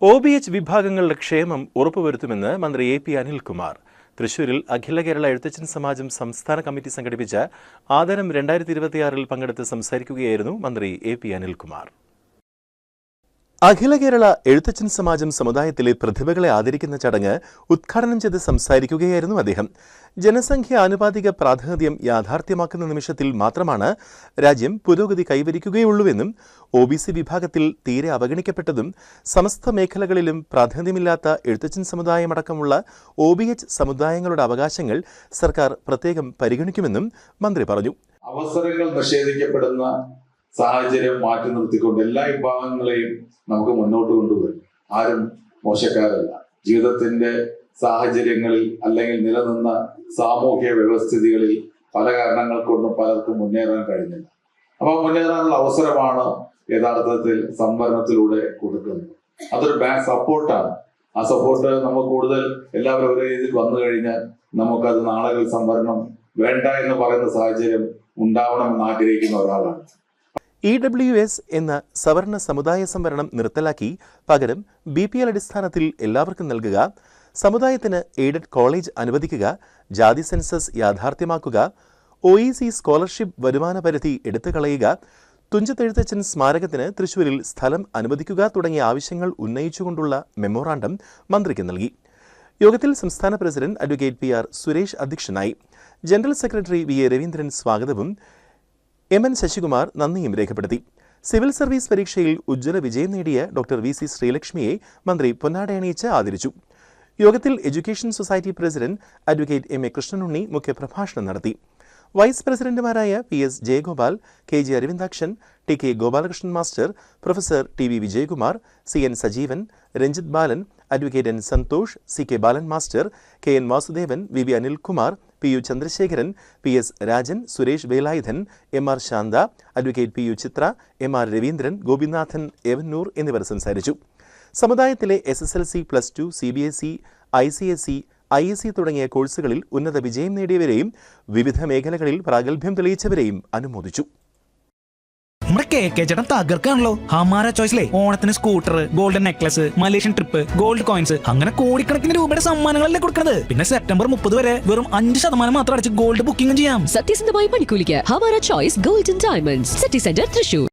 OBH വിഭാഗങ്ങളുടെ ക്ഷേമം ഉറപ്പുവരുത്തുമെന്ന് മന്ത്രി A.P. അനിൽകുമാർ. തൃശൂരിൽ അഖില കേരള എഴുത്തച്ഛൻ സമാജം സംസ്ഥാന കമ്മിറ്റി സംഘടിപ്പിച്ച ആദരം 2026 പങ്കെടുത്ത് സംസാരിക്കുകയായിരുന്നു മന്ത്രി A.P. അനിൽകുമാർ. അഖില കേരള എഴുത്തച്ഛൻ സമാജം സമുദായത്തിലെ പ്രതിഭകളെ ആദരിക്കുന്ന ചടങ്ങ് ഉദ്ഘാടനം ചെയ്ത് സംസാരിക്കുകയായിരുന്നു അദ്ദേഹം. ജനസംഖ്യ ആനുപാതിക പ്രാതിനിധ്യം യാഥാർത്ഥ്യമാക്കുന്ന നിമിഷത്തിൽ മാത്രമാണ് രാജ്യം പുരോഗതി കൈവരിക്കുകയുള്ളൂവെന്നും OBC വിഭാഗത്തിൽ തീരെ അവഗണിക്കപ്പെട്ടതും സമസ്ത മേഖലകളിലും പ്രാതിനിധ്യമില്ലാത്ത എഴുത്തച്ഛൻ സമുദായമടക്കമുള്ള OBH സമുദായങ്ങളുടെ അവകാശങ്ങൾ സർക്കാർ പ്രത്യേകം പരിഗണിക്കുമെന്നും മന്ത്രി പറഞ്ഞു. അവസരങ്ങൾ നിഷേധിക്കപ്പെടുന്ന സാഹചര്യം മാറ്റി നിർത്തിക്കൊണ്ട് എല്ലാ വിഭാഗങ്ങളെയും നമുക്ക് മുന്നോട്ട് കൊണ്ടുവരും. ആരും മോശക്കാരല്ല. ജീവിതത്തിന്റെ സാഹചര്യങ്ങളിൽ അല്ലെങ്കിൽ നിലനിന്ന സാമൂഹ്യ വ്യവസ്ഥിതികളിൽ പല കാരണങ്ങൾ കൊണ്ടും പലർക്കും മുന്നേറാൻ കഴിഞ്ഞില്ല. അപ്പൊ മുന്നേറാനുള്ള അവസരമാണ് യഥാർത്ഥത്തിൽ സംവരണത്തിലൂടെ കൊടുക്കുന്നത്. അതൊരു ബാക്ക് സപ്പോർട്ടാണ്. ആ സപ്പോർട്ട് നമ്മൾ കൂടുതൽ എല്ലാവരും ഒരേ രീതിയിൽ വന്നു കഴിഞ്ഞാൽ നമുക്കത് നാളുകൾ സംവരണം വേണ്ട എന്ന് പറയുന്ന സാഹചര്യം ഉണ്ടാവണമെന്ന് ആഗ്രഹിക്കുന്ന ഒരാളാണ്. EWS എന്ന സവർണ സമുദായ സംവരണം നിർത്തലാക്കി പകരം BPL അടിസ്ഥാനത്തിൽ എല്ലാവർക്കും നൽകുക, സമുദായത്തിന് എയ്ഡഡ് കോളേജ് അനുവദിക്കുക, ജാതി സെൻസസ് യാഥാർത്ഥ്യമാക്കുക, OEC സ്കോളർഷിപ്പ് വരുമാന പരിധി എടുത്തുകളയുക, തുഞ്ചത്തെഴുത്തച്ഛൻ സ്മാരകത്തിന് തൃശൂരിൽ സ്ഥലം അനുവദിക്കുക തുടങ്ങിയ ആവശ്യങ്ങൾ ഉന്നയിച്ചുകൊണ്ടുള്ള മെമ്മോറാണ്ടം മന്ത്രിക്ക് നൽകി. യോഗത്തിൽ സംസ്ഥാന പ്രസിഡന്റ് അഡ്വക്കേറ്റ് PR സുരേഷ് അധ്യക്ഷനായി. ജനറൽ സെക്രട്ടറി VA രവീന്ദ്രൻ സ്വാഗതവും MN ശശികുമാർ നന്ദിയും രേഖപ്പെടുത്തി. സിവിൽ സർവീസ് പരീക്ഷയിൽ ഉജ്ജ്വല വിജയം നേടിയ ഡോക്ടർ VC ശ്രീലക്ഷ്മിയെ മന്ത്രി പൊന്നാടയണിയിച്ച് ആദരിച്ചു. യോഗത്തിൽ education society president advocate MA Krishnanunni മുഖ്യപ്രഭാഷണം നടത്തി. വൈസ് പ്രസിഡന്റുമാരായ PS Jayagopal, KG Aravindakshan, TK Gopalakrishnan master, professor TV Vijayakumar, CN Sajeevan, Ranjith Balan, advocate N Santhosh, CK Balan master, KN Vasudevan, VB Anilkumar, PU Chandrasekharan, PS Rajan, Suresh Velayudhan, MR Shantha, advocate PU Chithra, MR Raveendran, Gopinathan Evannur എന്നിവർ സംസാരിച്ചു. സമുദായത്തിലെ SSLC, +2, CBSE, ICSE, ISE തുടങ്ങിയ കോഴ്സുകളിൽ ഉന്നത വിജയം നേടിയവരെയും വിവിധ മേഖലകളിൽ പ്രാഗൽഭ്യം തെളിയിച്ചവരെയും അനുമോദിച്ചു. നമ്മുടെ ചേട്ടൻ തകർക്കാണല്ലോ. ഹമാര ചോയ്സിലെ ഓണത്തിന് scooter, golden necklace, Malaysian trip, gold coins, അങ്ങനെ കോടിക്കണക്കിന് രൂപയുടെ സമ്മാനങ്ങളല്ലേ കൊടുക്കുന്നത്. പിന്നെ സെപ്റ്റംബർ 30 വരെ വെറും 5% മാത്രം അടച്ച് ഗോൾഡ് ബുക്കിംഗ് ചെയ്യാം. സത്യസന്ധമായി പണിക്കൂലിക്ക് Hamara choice golden diamonds, city centre, Thrissur.